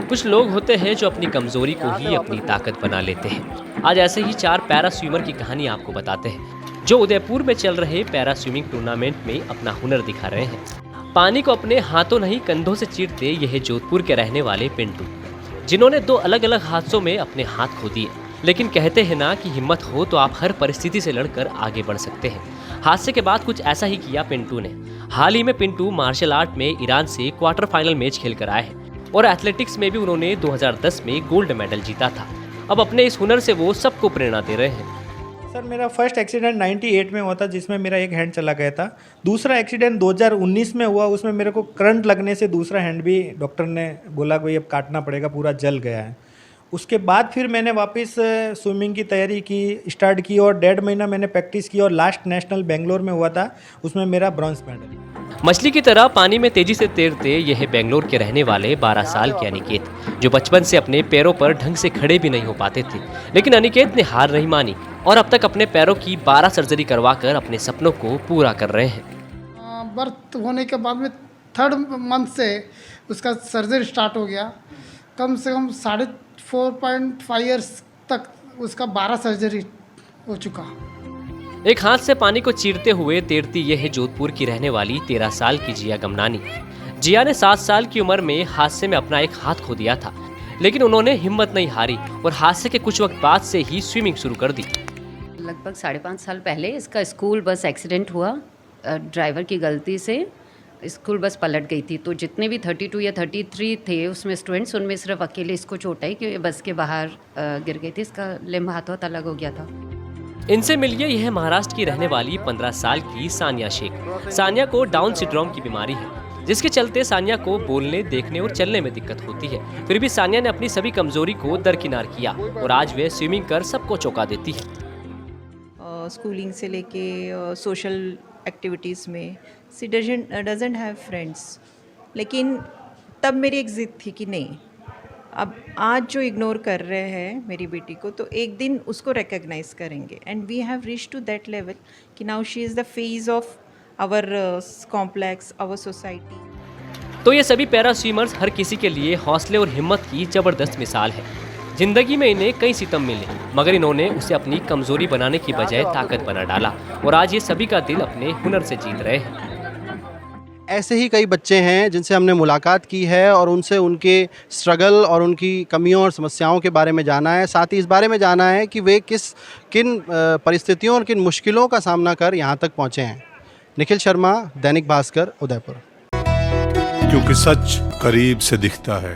कुछ लोग होते हैं जो अपनी कमजोरी को ही अपनी ताकत बना लेते हैं। आज ऐसे ही 4 पैरा स्विमर की कहानी आपको बताते हैं जो उदयपुर में चल रहे पैरा स्विमिंग टूर्नामेंट में अपना हुनर दिखा रहे हैं। पानी को अपने हाथों नहीं कंधों से चीरते यह जोधपुर के रहने वाले पिंटू, जिन्होंने 2 अलग अलग हादसों में अपने हाथ खो दिए, लेकिन कहते हैं ना कि हिम्मत हो तो आप हर परिस्थिति से लड़कर आगे बढ़ सकते हैं। हादसे के बाद कुछ ऐसा ही किया पिंटू ने। हाल ही में पिंटू मार्शल आर्ट में ईरान से क्वार्टर फाइनल मैच खेल कर आए हैं और एथलेटिक्स में भी उन्होंने 2010 में गोल्ड मेडल जीता था। अब अपने इस हुनर से वो सबको प्रेरणा दे रहे हैं। सर, मेरा फर्स्ट एक्सीडेंट 98 में हुआ था, जिसमें मेरा एक हैंड चला गया था। दूसरा एक्सीडेंट 2019 में हुआ, उसमें मेरे को करंट लगने से दूसरा हैंड भी डॉक्टर ने बोला कि अब काटना पड़ेगा, पूरा जल गया है। उसके बाद फिर मैंने वापस स्विमिंग की तैयारी की स्टार्ट की और 1.5 महीना मैंने प्रैक्टिस की और लास्ट नेशनल बेंगलोर में हुआ था, उसमें मेरा ब्रॉन्ज मेडल। मछली की तरह पानी में तेजी से तैरते यह बेंगलोर के रहने वाले 12 साल के अनिकेत, जो बचपन से अपने पैरों पर ढंग से खड़े भी नहीं हो पाते थे, लेकिन अनिकेत ने हार नहीं मानी और अब तक अपने पैरों की 12 सर्जरी करवाकर अपने सपनों को पूरा कर रहे हैं। बर्थ होने के बाद में 3rd मंथ से उसका सर्जरी स्टार्ट हो गया। कम से कम 4.5 ईयर्स तक उसका 12 सर्जरी हो चुका। एक हाथ से पानी को चीरते हुए तैरती यह जोधपुर की रहने वाली 13 साल की जिया गमनानी। जिया ने 7 साल की उम्र में हादसे में अपना एक हाथ खो दिया था, लेकिन उन्होंने हिम्मत नहीं हारी और हादसे के कुछ वक्त बाद से ही स्विमिंग शुरू कर दी। लगभग 5.5 साल पहले इसका स्कूल बस एक्सीडेंट हुआ। ड्राइवर की गलती से स्कूल बस पलट गई थी, तो जितने भी 32 या 33 थे उसमें स्टूडेंट्स, उनमें सिर्फ अकेले इसको चोट आई कि बस के बाहर गिर गई थी। इसका लिम्ब हाथ अलग हो गया था। इनसे मिलिए यह महाराष्ट्र की रहने वाली 15 साल की सानिया शेख। सानिया को डाउन सिंड्रोम की बीमारी है, जिसके चलते सानिया को बोलने, देखने और चलने में दिक्कत होती है। फिर भी सानिया ने अपनी सभी कमजोरी को दरकिनार किया और आज वे स्विमिंग कर सबको चौंका देती है। स्कूलिंग से लेके सोशल एक्टिविटीज़ में सी डजंट हैव फ्रेंड्स, लेकिन तब मेरी एक ज़िद थी कि नहीं, अब आज जो इग्नोर कर रहे हैं मेरी बेटी को, तो एक दिन उसको रिकग्नाइज करेंगे। And we have reach to that level कि now she is the face of our complex, our society. तो ये सभी पैरा स्विमर्स हर किसी के लिए हौसले और हिम्मत की जबरदस्त मिसाल है। जिंदगी में इन्हें कई सितम मिले, मगर इन्होंने उसे अपनी कमजोरी बनाने की बजाय ताकत बना डाला और आज ये सभी का दिल अपने हुनर से जीत रहे हैं। ऐसे ही कई बच्चे हैं जिनसे हमने मुलाकात की है और उनसे उनके स्ट्रगल और उनकी कमियों और समस्याओं के बारे में जाना है। साथ ही इस बारे में जाना है कि वे किन परिस्थितियों और किन मुश्किलों का सामना कर यहाँ तक पहुँचे हैं। निखिल शर्मा, दैनिक भास्कर, उदयपुर। क्योंकि सच करीब से दिखता है।